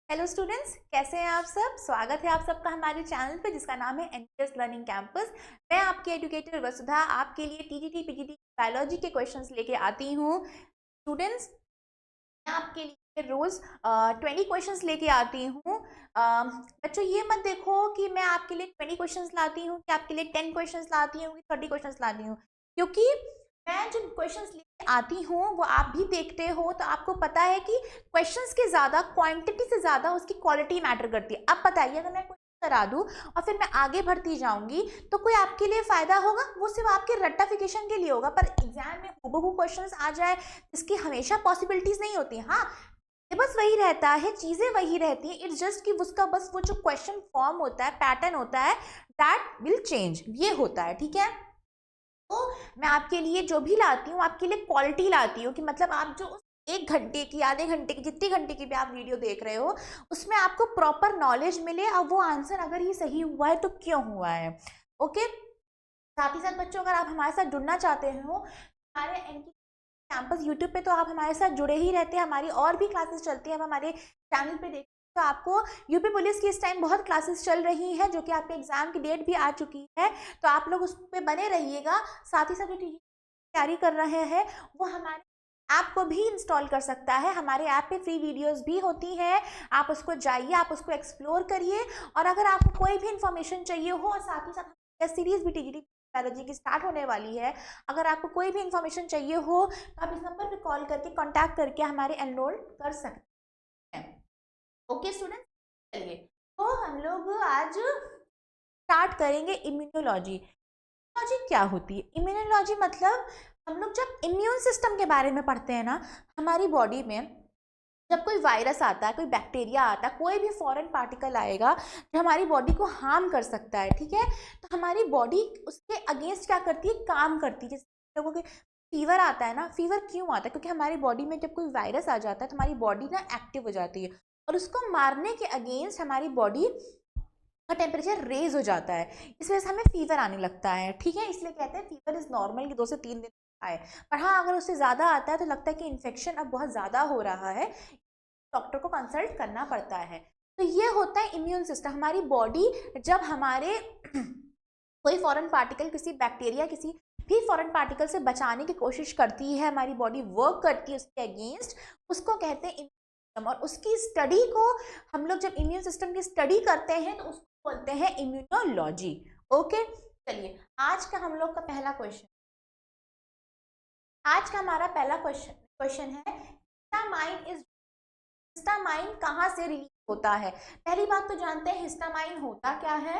Hello students, कैसे हैं आप सब। स्वागत है आप सबका हमारे चैनल पे जिसका नाम है एनपीएस लर्निंग कैंपस। मैं आपकी एजुकेटर वसुधा आपके लिए टीजीटी पीजीटी बायोलॉजी के क्वेश्चंस लेके आती हूँ। स्टूडेंट्स, मैं आपके लिए रोज 20 क्वेश्चंस लेके आती हूँ। बच्चों, ये मत देखो कि मैं आपके लिए 20 क्वेश्चंस लाती हूँ कि आपके लिए 10 क्वेश्चंस लाती हूँ कि 30 क्वेश्चंस लाती हूँ, क्योंकि मैं जो क्वेश्चंस लेके आती हूँ वो आप भी देखते हो, तो आपको पता है कि क्वेश्चंस के ज्यादा क्वांटिटी से ज्यादा उसकी क्वालिटी मैटर करती है। अब बताइए, अगर मैं क्वेश्चन करा दूं और फिर मैं आगे बढ़ती जाऊंगी तो कोई आपके लिए फायदा होगा? वो सिर्फ आपके रट्टाफिकेशन के लिए होगा। पर एग्जाम में हूबहू क्वेश्चंस आ जाए इसकी हमेशा पॉसिबिलिटीज नहीं होती। हाँ, बस वही रहता है, चीजें वही रहती हैं। इट्स जस्ट कि उसका बस वो जो क्वेश्चन फॉर्म होता है, पैटर्न होता है, दैट विल चेंज, ये होता है। ठीक है, तो मैं आपके लिए जो भी लाती हूँ आपके लिए क्वालिटी लाती हूँ, कि मतलब आप जो उस 1 घंटे की, आधे घंटे की, जितनी घंटे की भी आप वीडियो देख रहे हो उसमें आपको प्रॉपर नॉलेज मिले और वो आंसर अगर ये सही हुआ है तो क्यों हुआ है। ओके, साथ ही साथ बच्चों, अगर आप हमारे साथ जुड़ना चाहते हो हमारे एनकी कैंपस यूट्यूब पे, तो आप हमारे साथ जुड़े ही रहते हैं। हमारी और भी क्लासेस चलती हैं, आप हमारे चैनल पे देखते तो आपको यूपी पुलिस की इस टाइम बहुत क्लासेस चल रही हैं, जो कि आपके एग्जाम की डेट भी आ चुकी है, तो आप लोग उस पर बने रहिएगा। साथ ही साथ जो तैयारी कर रहे हैं वो हमारे ऐप को भी इंस्टॉल कर सकता है। हमारे ऐप पे फ्री वीडियोस भी होती हैं, आप उसको जाइए, आप उसको एक्सप्लोर करिए। और अगर आपको कोई भी इंफॉर्मेशन चाहिए हो, और साथ ही साथ सीरीज भी टीजीटी बायोलॉजी की स्टार्ट होने वाली है, अगर आपको कोई भी इंफॉर्मेशन चाहिए हो तो आप इस नंबर पे कॉल करके कांटेक्ट करके हमारे एनरोल कर सकते हैं। ओके स्टूडेंट, चलिए तो हम लोग आज स्टार्ट करेंगे इम्यूनोलॉजी। इम्यूनोलॉजी क्या होती है? इम्यूनोलॉजी मतलब हम लोग जब इम्यून सिस्टम के बारे में पढ़ते हैं ना, हमारी बॉडी में जब कोई वायरस आता है, कोई बैक्टीरिया आता है, कोई भी फॉरेन पार्टिकल आएगा जो हमारी बॉडी को हार्म कर सकता है, ठीक है, तो हमारी बॉडी उसके अगेंस्ट क्या करती है, काम करती है। जैसे लोगों के फीवर आता है ना, फीवर क्यों आता है? क्योंकि हमारी बॉडी में जब कोई वायरस आ जाता है तो हमारी बॉडी ना एक्टिव हो जाती है, और उसको मारने के अगेंस्ट हमारी बॉडी का टेम्परेचर रेज हो जाता है, इस वजह से हमें फीवर आने लगता है। ठीक है, इसलिए कहते हैं फीवर इज नॉर्मल कि 2 से 3 दिन आए। पर हाँ, अगर उससे ज़्यादा आता है तो लगता है कि इन्फेक्शन अब बहुत ज़्यादा हो रहा है, डॉक्टर को कंसल्ट करना पड़ता है। तो ये होता है इम्यून सिस्टम। हमारी बॉडी जब हमारे कोई फॉरेन पार्टिकल, किसी बैक्टीरिया, किसी भी फॉरेन पार्टिकल से बचाने की कोशिश करती है, हमारी बॉडी वर्क करती है उसके अगेंस्ट, उसको कहते हैं इम्यून सिस्टम। और उसकी स्टडी को हम लोग जब इम्यून सिस्टम की स्टडी करते हैं तो उसको बोलते हैं इम्यूनोलॉजी। ओके, चलिए आज का हम लोग का पहला क्वेश्चन, आज का हमारा पहला क्वेश्चन है, हिस्टामाइन इज, हिस्टामाइन कहाँ से रिलीज होता है? पहली बात तो जानते हैं हिस्टामाइन होता क्या है।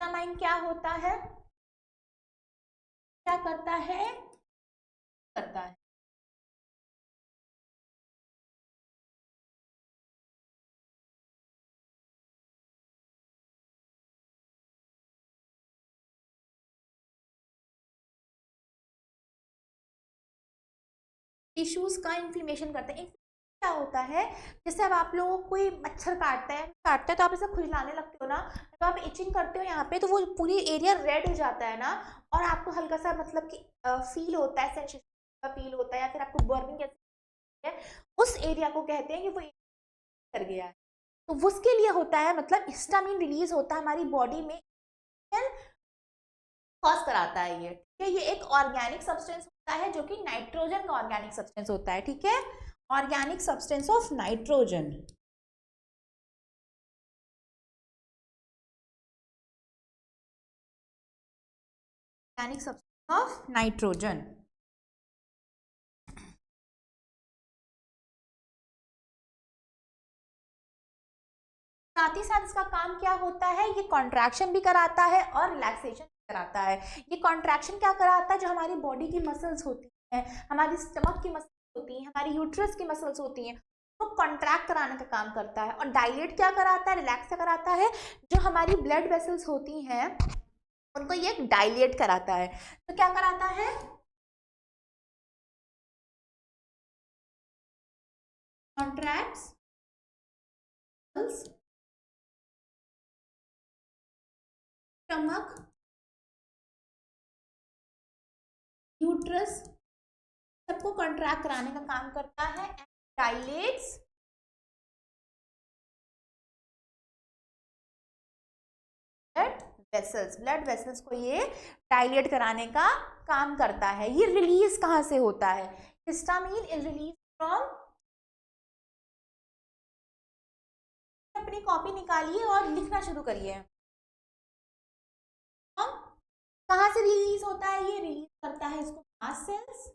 हिस्टामाइन क्या होता है, क्या करता है, करता है? टिश्यूज का इन्फ्लेमेशन करते हैं। क्या होता है, जैसे अब आप लोगों को कोई मच्छर काटता है तो आप ऐसे खुजलाने लगते हो ना, तो आप इचिंग करते हो यहाँ पे, तो वो पूरी एरिया रेड हो जाता है ना, और आपको हल्का सा मतलब कि फील होता है, सेंसेशन फील होता है, या फिर आपको बर्निंग है, उस एरिया को कहते हैं कि वो कर गया है। तो उसके लिए होता है, मतलब हिस्टामिन रिलीज होता है हमारी बॉडी में, कॉज कराता है ये। ठीक है, ये एक ऑर्गेनिक सब्सटेंस होता है जो कि नाइट्रोजन का ऑर्गेनिक सब्सटेंस होता है। ठीक है, organic substance of nitrogen, organic substance of nitrogen. साथ ही साथ इसका काम क्या होता है, ये कॉन्ट्रैक्शन भी कराता है और रिलैक्सेशन भी कराता है। ये कॉन्ट्रैक्शन क्या कराता है, जो हमारी बॉडी की मसल्स होती हैं, हमारी स्टमक की मसल्स होती हैं, हमारी यूट्रस की मसल्स होती हैं, तो कॉन्ट्रैक्ट कराने का काम करता है। और डायलेट क्या कराता है, रिलैक्स क्या कराता है, जो हमारी ब्लड वेसल्स होती हैं उनको ये डायलेट कराता है। तो क्या कराता है, कॉन्ट्रैक्ट्स स्टमक, यूट्रस, सबको कॉन्ट्रैक्ट कराने का काम करता है, डायलेट्स ब्लड वेसल्स को ये डायलेट कराने का काम करता है। ये रिलीज कहाँ से होता है? हिस्टामिन इज रिलीज फ्रॉम, अपनी कॉपी निकालिए और लिखना शुरू करिए। कहाँ से रिलीज होता है? ये रिलीज करता है इसको मास्ट सेल्स,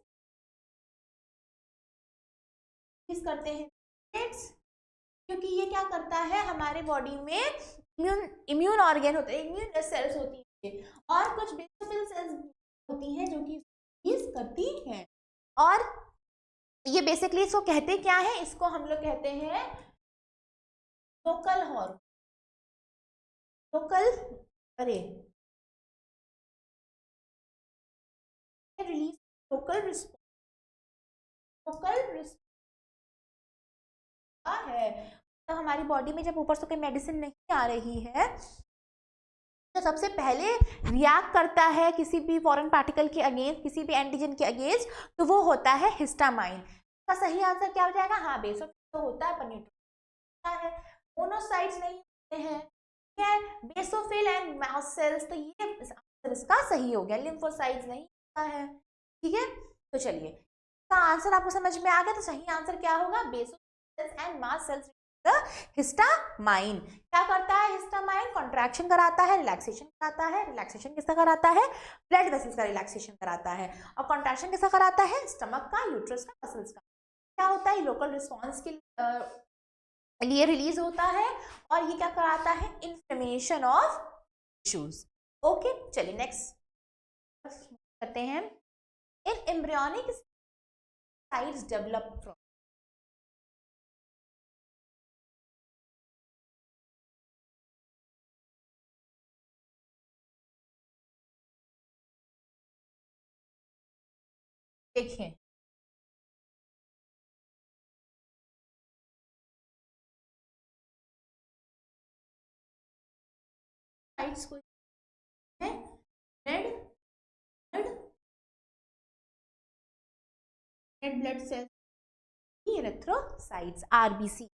रिलीज करते हैं प्लेटलेट्स, क्योंकि ये क्या करता है, हमारे बॉडी में इम्यून ऑर्गन होते हैं, इम्यून सेल्स होती है और कुछ बेसोफिल सेल्स होती हैं जो कि रिलीज करती हैं। और ये बेसिकली इसको कहते क्या है? इसको हम लोग कहते हैं local hormone, local release, local response, local response है। तो हमारी बॉडी में जब ऊपर से कोई मेडिसिन नहीं आ रही है तो सबसे पहले रिएक्ट करता है किसी भी फॉरेन पार्टिकल के अगेंस्ट, किसी भी एंटीजन के अगेंस्ट, तो वो होता है हिस्टामाइन। इसका सही आंसर क्या हो जाएगा? हाँ, बेसोफिल तो होता है पर न्यूट्रोफिल होता है, मोनोसाइट्स नहीं होते हैं, ठीक है, बेसोफिल एंड मास्ट सेल्स, तो ये आंसर इसका सही हो गया। लिम्फोसाइट्स नहीं होता है, ठीक है। तो चलिए, इसका आंसर आपको समझ में आ गया, तो सही आंसर क्या होगा? Basophil and mast cells histamine. क्या करता है हिस्टामाइन? कॉन्ट्रैक्शन कराता है, रिलैक्सेशन कराता है। रिलैक्सेशन किसका कराता है? ब्लड वेसल्स का रिलैक्सेशन कराता है। और कॉन्ट्रैक्शन किसका कराता है? स्टमक का, यूट्रस का, मसल्स का। क्या होता है? लोकल रिस्पॉन्स के लिए रिलीज होता है और ये क्या कराता है? Inflammation of tissues. ओके, चलिए नेक्स्ट करते हैं। In embryonic sites develop from, देखिए साइट्स को है red blood cells, erythrocytes, RBC.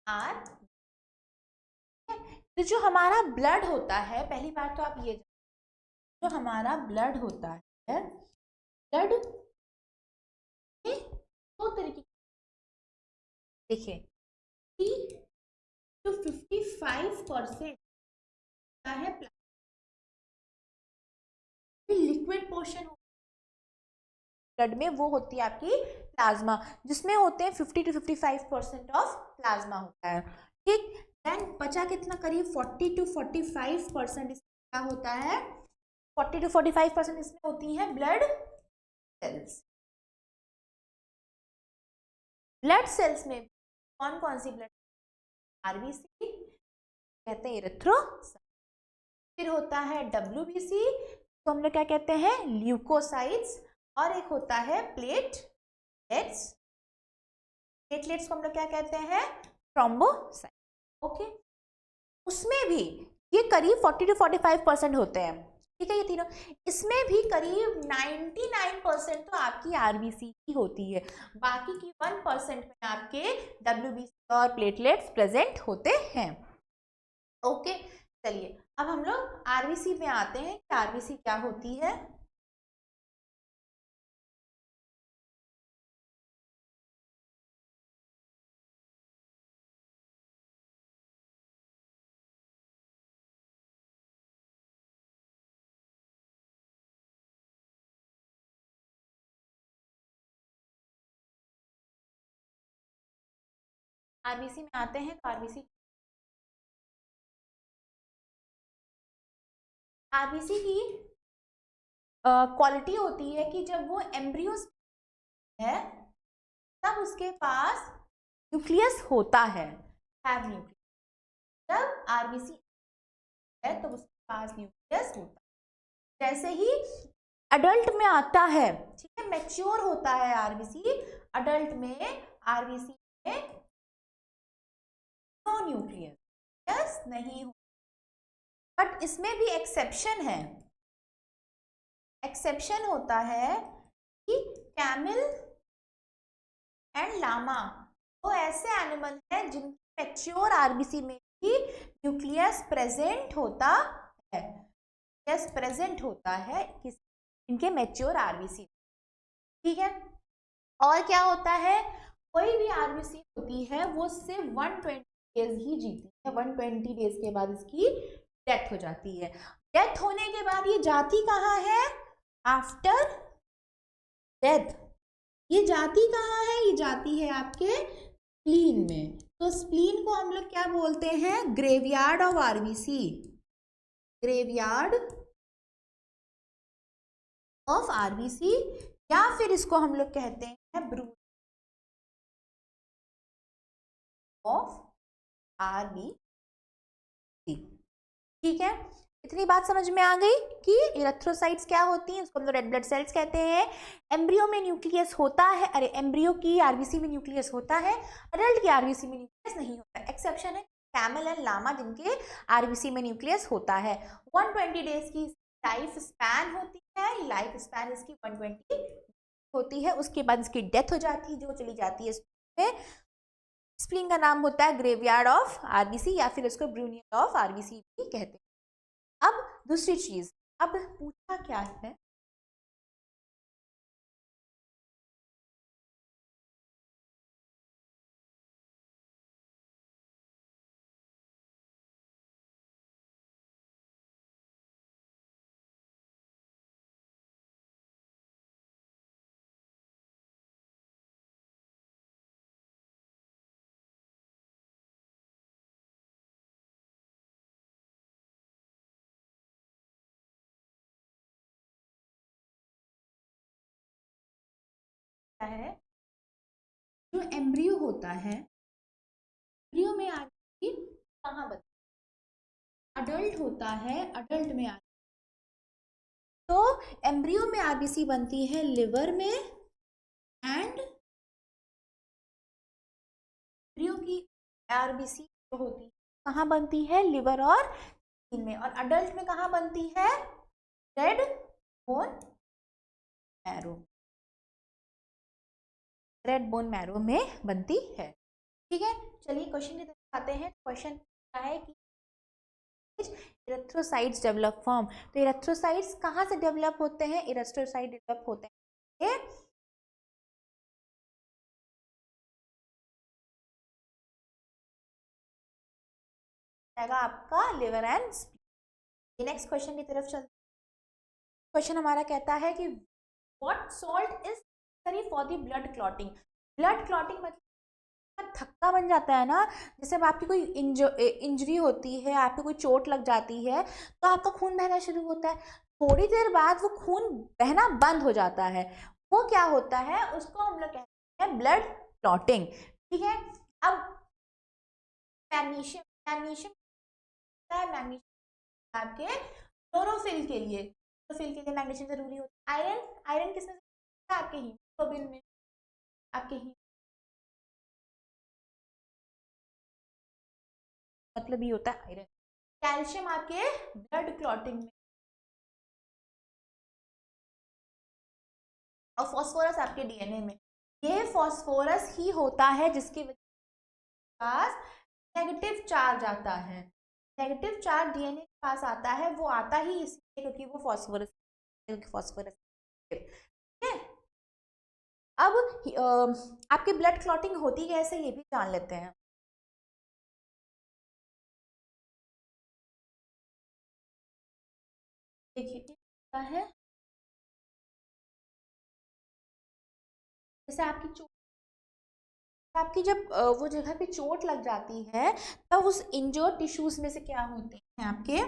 आर तो जो हमारा ब्लड होता है, पहली बात तो आप ये, जो हमारा ब्लड होता है, ब्लड दो तरीके, देखिए 55% है लिक्विड पोर्शन ब्लड में, वो होती है आपकी प्लाज्मा, जिसमें होते हैं 50 to 55% ऑफ प्लाज्मा होता है, ठीक। देन बचा कितना? करीब 40 to 45% क्या होता है? 40 to 45% इसमें होती है ब्लड सेल्स। ब्लड सेल्स में कौन कौन सी ब्लड? आरबीसी कहते हैं, एरिथ्रोसाइट, फिर होता है डब्ल्यूबीसी, तो हम लोग क्या कहते हैं? ल्यूकोसाइट्स, और एक होता है प्लेटलेट्स, प्लेटलेट्स को हम लोग क्या कहते हैं? थ्रोम्बोसाइट। ओके, उसमें भी ये करीब 40 to 45% होते हैं, ठीक है, ये तीनों। इसमें भी करीब 99% तो आपकी आरबीसी की होती है, बाकी की 1% में आपके डब्ल्यूबीसी और प्लेटलेट्स प्रेजेंट होते हैं। ओके, चलिए अब हम लोग आरबीसी में आते हैं कि आरबीसी क्या होती है। आरबीसी में आते हैं तो आरबीसी की क्वालिटी होती है कि जब वो एम्ब्रियो है तब उसके पास न्यूक्लियस होता है, हैव न्यूक्लियस। जब आरबीसी है तो उसके पास न्यूक्लियस होता है। जैसे ही अडल्ट में आता है, ठीक है, मैच्योर होता है आरबीसी, अडल्ट में आरबीसी में नो न्यूक्लियस, यस नहीं हो। बट इसमें भी एक्सेप्शन है, एक्सेप्शन होता है कि कैमल एंड लामा वो ऐसे एनिमल हैं जिनकी मैच्योर आरबीसी में भी न्यूक्लियस प्रेजेंट होता है, न्यूक्लियस प्रेजेंट होता है किस इनके मैच्योर आरबीसी, ठीक है। और क्या होता है, कोई भी आरबीसी होती है वो सिर्फ 120 डेज ही जीती है, 120 डेज के बाद इसकी डेथ हो जाती है। डेथ होने के बाद ये जाती कहाँ है, आफ्टर डेथ ये जाती कहाँ है, ये जाती है आपके स्प्लीन में। तो स्प्लीन को हम लोग क्या बोलते हैं, graveyard of RBC, graveyard of RBC, या फिर इसको हम लोग कहते हैं ब्रूड ऑफ आरबीसी, ठीक है। इतनी बात समझ में आ गई कि इरेथ्रोसाइट्स क्या होती हैं, उसको हम लोग रेड ब्लड सेल्स कहते हैं। एम्ब्रियो में न्यूक्लियस होता है, अरे एम्ब्रियो की आरबीसी में न्यूक्लियस होता है, अडल्ट की आरबीसी में न्यूक्लियस नहीं होता, एक्सेप्शन है कैमल एंड लामा जिनके आरबीसी में न्यूक्लियस होता है। 120 डेज की लाइफ स्पैन होती है, लाइफ स्पैन इसकी 120 होती है, उसके बाद इसकी डेथ हो जाती है जो चली जाती है स्प्लीन। स्प्लीन का नाम होता है ग्रेवयार्ड ऑफ आरबीसी या फिर इसको ब्रूनियर ऑफ आरबीसी भी कहते हैं। अब दूसरी चीज, अब पूछा क्या है, क्या है, जो एम्ब्रियो होता है, एम्ब्रियो में आरबीसी कहाँ बनता है, अडल्ट होता है, अडल्ट में तो एम्ब्रियो में आरबीसी बनती है लिवर में, एंड एम्ब्रियो की आरबीसी जो होती है कहाँ बनती है, लिवर और स्किन में, और अडल्ट में कहाँ बनती है, red bone marrow, red bone marrow में बनती है, ठीक है। चलिए क्वेश्चन की तरफ आते हैं। क्वेश्चन क्या है कि इरेथ्रोसाइट्स डेवलप फॉर्म, तो इरेथ्रोसाइट्स कहाँ से डेवलप होते हैं, इरेथ्रोसाइट डेवलप होते हैं आपका liver and spleen. Next question की तरफ चलते, क्वेश्चन हमारा कहता है कि what salt is necessary for the blood clotting, blood clotting मतलब थक्का बन जाता है ना, जैसे अब आपकी कोई इंजरी होती है, आपको कोई चोट लग जाती है तो आपका खून बहना शुरू होता है, थोड़ी देर बाद वो खून बहना बंद हो जाता है, वो क्या होता है, उसको हम लोग कहते हैं ब्लड क्लॉटिंग, ठीक है। अब मैग्नीशियम, मैग्नीशियम मैग्नीशियम आपके क्लोरोफिल के लिए, क्लोरोफिल के लिए मैग्नीशियम जरूरी होता है। आयरन, आयरन किसमें है, आपके हीमोग्लोबिन में, आपके मतलब ये होता है आयरन। कैल्शियम आपके ब्लड क्लॉटिंग में, और फास्फोरस आपके डीएनए में, ये फास्फोरस ही होता है जिसकी वजह से पास नेगेटिव चार्ज आता है, नेगेटिव चार्ज डीएनए के पास आता है, वो आता ही इसलिए क्योंकि वो फास्फोरस, फास्फोरस, ठीक है। अब आपकी ब्लड क्लॉटिंग होती कैसे ये भी जान लेते हैं। देखिए क्या है, जैसे आपकी चोट, आपकी जब वो जगह पे चोट लग जाती है तब उस इंजर्ड टिश्यूज में से क्या होते हैं आपके,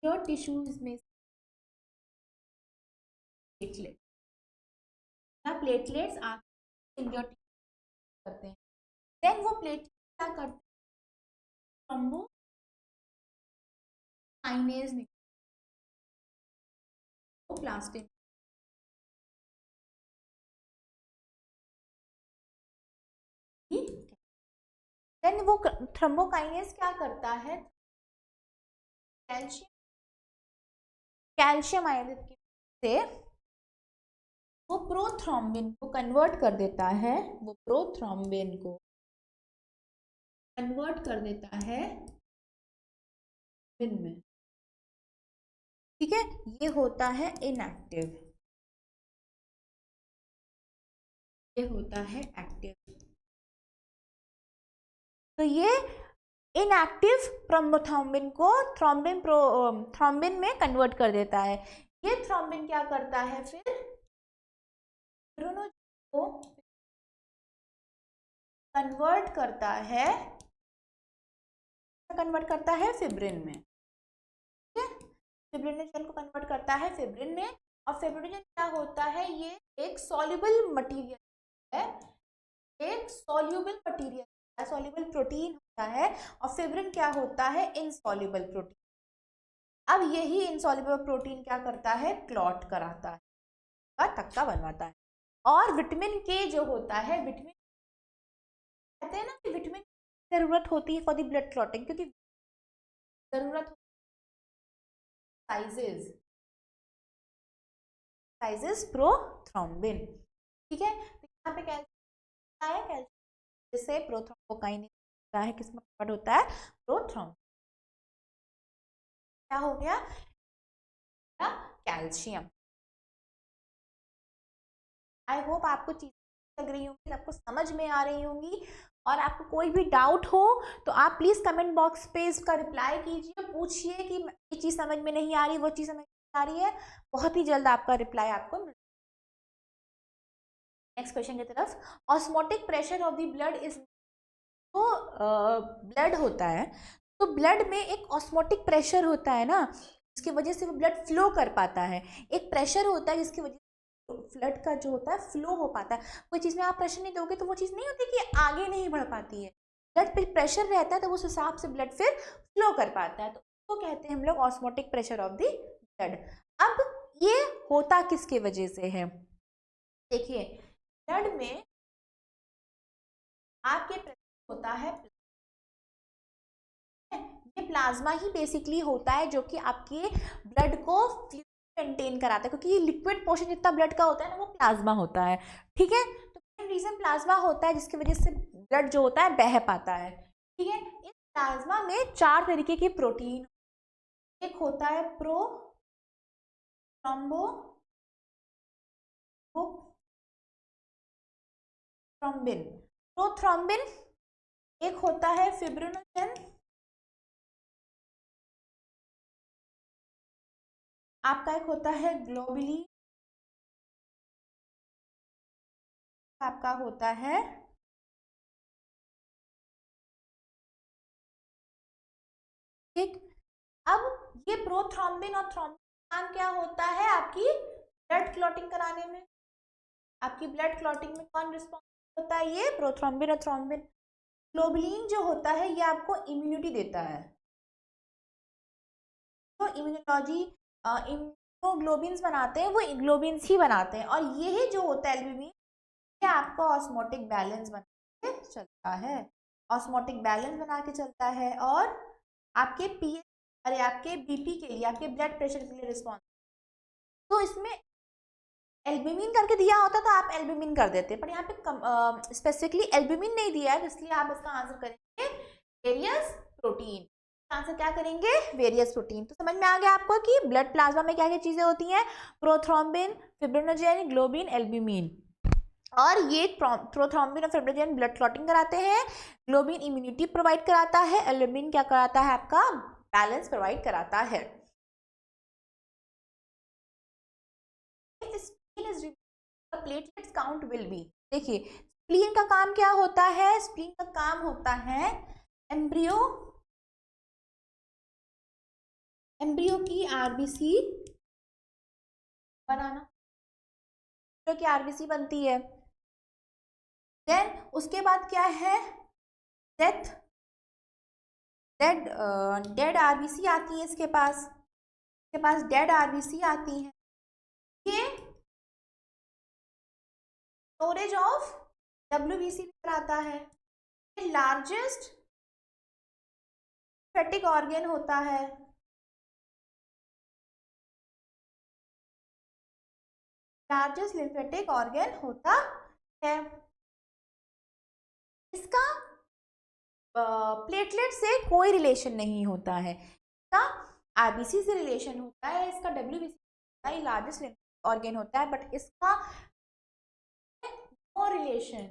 इंजर्ड टिश्यूज में प्लेटलेट, या प्लेटलेट्स आपके इंजर्ड करते हैं, देन वो प्लेटलेट क्या करते हैं, थ्रोम्बोकाइनेज प्लास्टिक, देन वो थ्रोम्बोकाइनेज क्या करता है, कैल्शियम कैल्शियम आयनित से वो प्रोथ्रोम्बिन को कन्वर्ट कर देता है, वो प्रोथ्रोम्बिन को कन्वर्ट कर देता है बिन में, ठीक है। ये होता है इनएक्टिव, ये होता है एक्टिव। तो ये इनएक्टिव प्रोथ्रोम्बिन को थ्रोम्बिन में कन्वर्ट कर देता है। ये थ्रोम्बिन क्या करता है फिर को कन्वर्ट करता है फिब्रिन में, ठीक है। फिब्रिनोजेन को कन्वर्ट करता है फिब्रिन में। और फिब्रिनोजेन क्या होता है, ये एक सॉल्युबल मटेरियल है, एक सॉल्युबल मटेरियल, सॉल्युबल प्रोटीन होता है। और फिब्रिन क्या होता है, इनसॉल्युबल प्रोटीन। अब यही इनसॉल्युबल प्रोटीन क्या करता है, क्लॉट कराता है, थक्का बनवाता है। और विटामिन के जो होता है, विटामिन कहते हैं ना कि विटामिन की जरूरत होती है फॉर द ब्लड क्लॉटिंग, क्योंकि जरूरत साइजेस प्रोथ्रोम्बिन, ठीक है। तो यहाँ पे कैल्शियम है, कैल्शियम जिससे प्रोथ्रोम्बोकाइनेज होता है, किसमें कन्वर्ट होता है, प्रोथ्रोम्बिन। क्या हो गया, कैल्शियम। आई होप आपको चीजें लग रही होंगी, आपको समझ में आ रही होंगी। और आपको कोई भी डाउट हो तो आप प्लीज कमेंट बॉक्स पे इसका रिप्लाई कीजिए, पूछिए कि ये चीज समझ में नहीं आ रही, वो चीज समझ में आ रही है। बहुत ही जल्द आपका रिप्लाई आपको मिल। नेक्स्ट क्वेश्चन की तरफ, osmotic pressure of the blood is, तो ब्लड होता है, तो ब्लड में एक ऑस्मोटिक प्रेशर होता है ना, जिसकी वजह से वो ब्लड फ्लो कर पाता है। एक प्रेशर होता है जिसकी वजह से ब्लड का जो होता है फ्लो हो पाता है। कोई चीज़ में आप प्रेशर नहीं दोगे तो वो चीज़ नहीं होती कि आगे नहीं बढ़ पाती है। ब्लड पे प्रेशर रहता है तो उस हिसाब से ब्लड फिर फ्लो कर पाता है, तो उसको कहते हैं हम लोग osmotic pressure of the blood. अब ये होता किसके वजह से है, देखिए ब्लड में आपके प्रेशर होता है, ये प्लाज्मा ही बेसिकली होता है जो कि आपके ब्लड को मेंटेन कराता है, क्योंकि ये लिक्विड पोर्शन जितना ब्लड का होता है ना वो प्लाज्मा होता है, ठीक है। तो मेन रीजन प्लाज्मा होता है जिसकी वजह से ब्लड जो होता है बह पाता है, ठीक है। इस प्लाज्मा में 4 तरीके के प्रोटीन, एक होता है प्रोथ्रोम्बिन, प्रोथ्रोम्बिन, एक होता है फिब्रिनोजेन, आपका एक होता है ग्लोबुलिन, आपका होता है ठीक। अब ये प्रोथ्रोम्बिन और थ्रोम्बिन काम क्या होता है आपकी ब्लड क्लॉटिंग कराने में, आपकी ब्लड क्लॉटिंग में कौन रिस्पॉन्सिबल होता है, ये प्रोथ्रोम्बिन और थ्रोम्बिन। ग्लोबुलिन जो होता है ये आपको इम्यूनिटी देता है, तो इम्यूनोलॉजी इम्यूनोग्लोबिन्स बनाते हैं, वो ग्लोबिन्स ही बनाते हैं। और यही जो होता है एल्ब्यूमिन, ये आपका ऑस्मोटिक बैलेंस बना के चलता है, ऑस्मोटिक बैलेंस बना के चलता है। और आपके पीएच, अरे आपके बीपी के लिए, आपके ब्लड प्रेशर के लिए रिस्पॉन्स। तो इसमें एल्ब्यूमिन करके दिया होता तो आप एल्ब्यूमिन कर देते, पर यहाँ पे स्पेसिफिकली एल्ब्यूमिन नहीं दिया है, इसलिए आप इसका आंसर करेंगे वेरियस प्रोटीन। आंसर क्या करेंगे, वेरियस प्रोटीन। तो समझ में आ गया आपको कि ब्लड प्लाज्मा में क्या क्या चीजें होती हैं, प्रोथ्रोम्बिन, फिब्रिनोजेन, ग्लोबिन, एल्ब्यूमिन। और ये प्रोथ्रोम्बिन और फिब्रिनोजेन ब्लड क्लॉटिंग कराते हैं, ग्लोबिन इम्यूनिटी प्रोवाइड कराता है, एल्ब्यूमिन क्या कराता है, आपका बैलेंस प्रोवाइड कराता है। प्लेटलेट्स काउंट विल बी, देखिए स्प्लीन का काम क्या होता है, स्प्लीन का काम होता है एम्ब्रियो की आरबीसी बनाना, जो कि आरबीसी बनती है। देन उसके बाद क्या है, डेथ, डेड आरबीसी आती है इसके पास, डेड आरबीसी आती है। ये स्टोरेज ऑफ डब्ल्यूबीसी आता है। लार्जेस्ट फैटिक ऑर्गन होता है, लार्जेस्ट लिम्फेटिक ऑर्गन होता है। इसका प्लेटलेट से कोई रिलेशन नहीं होता है, इसका आरबीसी से रिलेशन होता है, इसका डब्ल्यूबीसी होता है, लार्जेस्ट ऑर्गन होता है, बट इसका नो रिलेशन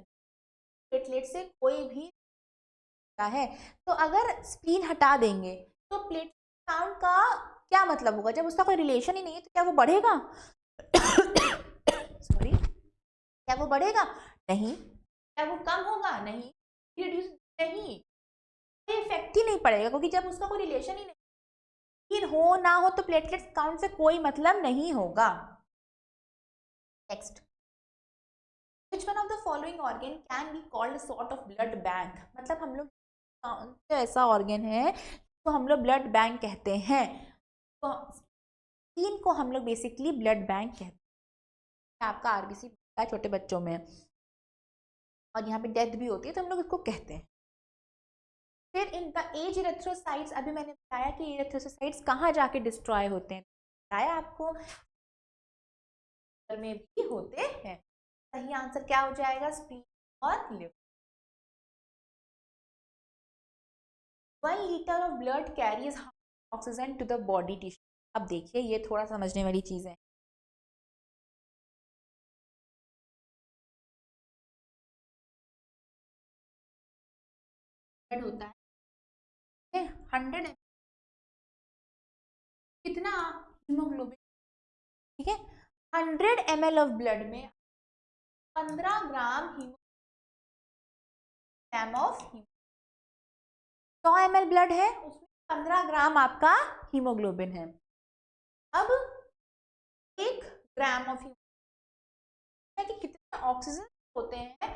प्लेटलेट से कोई भी होता है। तो अगर स्प्लीन हटा देंगे तो प्लेटलेट काउंट का क्या मतलब होगा? जब उसका कोई रिलेशन ही नहीं है तो क्या वो बढ़ेगा? सॉरी, क्या वो बढ़ेगा? नहीं। क्या वो कम होगा? नहीं। रिड्यूस नहीं, इफेक्ट ही नहीं पड़ेगा, क्योंकि जब उसका कोई रिलेशन ही नहीं, फिर हो ना हो तो प्लेटलेट्स काउंट से कोई मतलब नहीं होगा। Next, which one of the following organ can be called a sort of blood bank? मतलब हम लोग तो ऐसा ऑर्गन है तो हम लोग ब्लड बैंक कहते हैं, तो स्किन को हम लोग बेसिकली ब्लड बैंक कहते हैं। आपका आरबीसी बनता है छोटे बच्चों में और यहाँ पे डेथ भी होती है तो हम लोग इसको कहते हैं। फिर इन द एज इरेथ्रोसाइट्स, अभी मैंने बताया कि इरेथ्रोसाइट्स कहाँ जाके डिस्ट्रॉय होते हैं, बताया आपको में भी होते हैं। सही आंसर क्या हो जाएगा? स्प्लीन और liver. 1 litre of blood carries oxygen to the body tissue. अब देखिए ये थोड़ा समझने वाली चीज है। ब्लड होता है 100 कितना हीमोग्लोबिन, ठीक है, 100 ml ऑफ ब्लड में 15 ग्राम हीमोग्राम ऑफ 100 ml ब्लड है, उसमें 15 ग्राम आपका हीमोग्लोबिन है। अब 1 ग्राम ऑफ कि कितने ऑक्सीजन होते हैं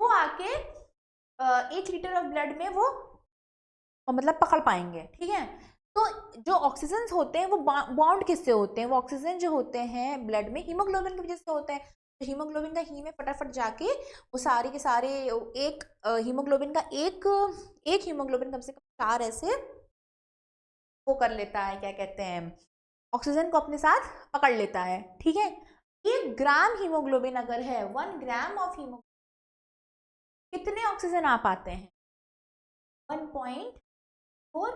वो आके 1 लीटर ऑफ ब्लड में वो मतलब पकड़ पाएंगे, ठीक है। तो जो ऑक्सीजन होते हैं वो बॉन्ड किससे होते हैं? वो ऑक्सीजन जो होते हैं ब्लड में हीमोग्लोबिन की वजह से होते हैं। तो हीमोग्लोबिन का ही में फटाफट जाके वो सारे के सारे एक हीमोग्लोबिन का एक हीमोग्लोबिन कम से कम 4 ऐसे वो कर लेता है, क्या कहते हैं, ऑक्सीजन को अपने साथ पकड़ लेता है, ठीक है। 1 ग्राम हीमोग्लोबिन अगर है, 1 ग्राम ऑफ हीमोग्लोबिन कितने ऑक्सीजन आ पाते हैं? 1.4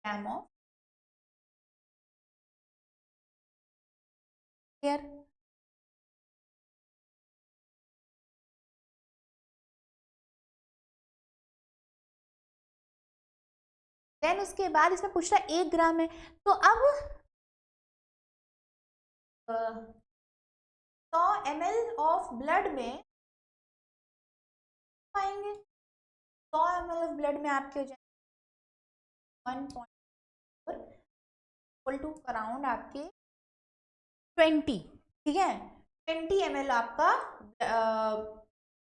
ग्राम ऑफ एयर। देन उसके बाद इसमें पूछ रहा है 1 ग्राम है, तो अब 100 ml ऑफ ब्लड में पाएंगे, 100 ml ऑफ ब्लड में आपके हो जाए 1.4 इक्वल टू अराउंड आपके 20, ठीक है। 20 ml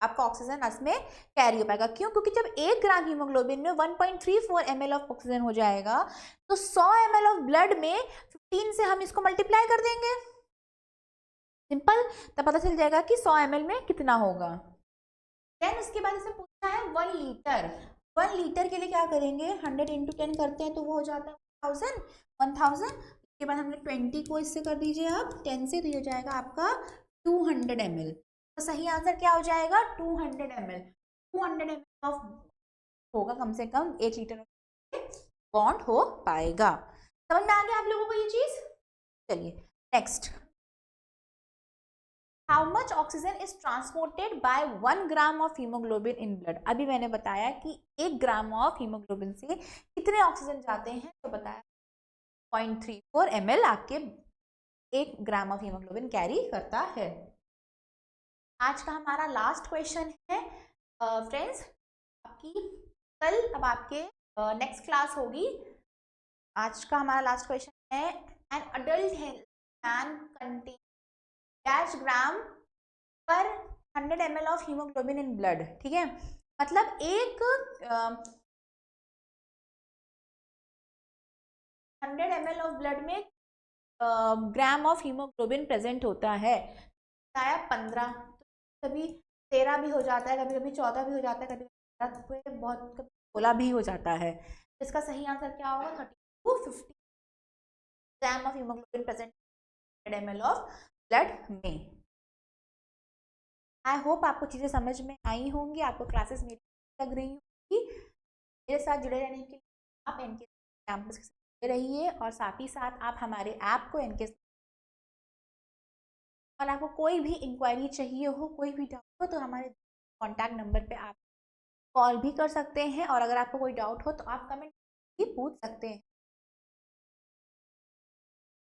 आपका ऑक्सीजन इसमें कैरी हो पाएगा। क्यों? क्योंकि जब 1 ग्राम हीमोग्लोबिन में 1.34 ml ऑफ ऑक्सीजन हो जाएगा तो 100 ml ऑफ ब्लड में 15 से हम इसको मल्टीप्लाई कर देंगे, सिंपल, तब पता चल जाएगा कि 100 ml में कितना होगा। देन उसके बाद इसमें पूछना है 1 लीटर। 1 लीटर के लिए क्या करेंगे? 100 इंटू 10 करते हैं तो वो हो जाता है 1000। उसके बाद हमने 20 को इससे कर दीजिए आप 10 से, तो ये हो जाएगा आपका 200 ml। तो सही आंसर क्या हो जाएगा? 200 ml। 200 ml ऑफ होगा कम से कम 1 लीटर बॉन्ड हो पाएगा। समझ में आ गया आप लोगों को ये चीज? चलिए next, how much oxygen is transported by 1 gram of haemoglobin in blood. अभी मैंने बताया कि 1 ग्राम ऑफ हीमोग्लोबिन से कितने ऑक्सीजन जाते हैं, तो बताया 0.34 ml आपके 1 ग्राम ऑफ हीमोग्लोबिन कैरी करता है। आज का हमारा लास्ट क्वेश्चन है फ्रेंड्स, आपकी कल अब आपके नेक्स्ट क्लास होगी। आज का हमारा लास्ट क्वेश्चन है, an adult can contain dash gram per 100 ml of haemoglobin in blood, ठीक है। मतलब एक 100 ml ऑफ ब्लड में ग्राम ऑफ हीमोग्लोबिन प्रेजेंट होता है, बताया 15, तो कभी 13 भी हो जाता है, कभी कभी 14 भी हो जाता है, कभी बहुत कभी 16 भी हो जाता है। इसका सही आंसर क्या होगा? 30 to 50 gram of haemoglobin present 100 ml of blood में। आई होप आपको चीज़ें समझ में आई होंगी, आपको क्लासेस मेरी लग रही होंगी। मेरे साथ जुड़े रहने के लिए आप एनके कैंपस के साथ जुड़े रहिए, और साथ ही साथ आप हमारे ऐप को एनके, और आपको कोई भी इंक्वायरी चाहिए हो, कोई भी डाउट हो, तो हमारे कॉन्टैक्ट नंबर पे आप कॉल भी कर सकते हैं, और अगर आपको कोई डाउट हो तो आप कमेंट भी पूछ सकते हैं।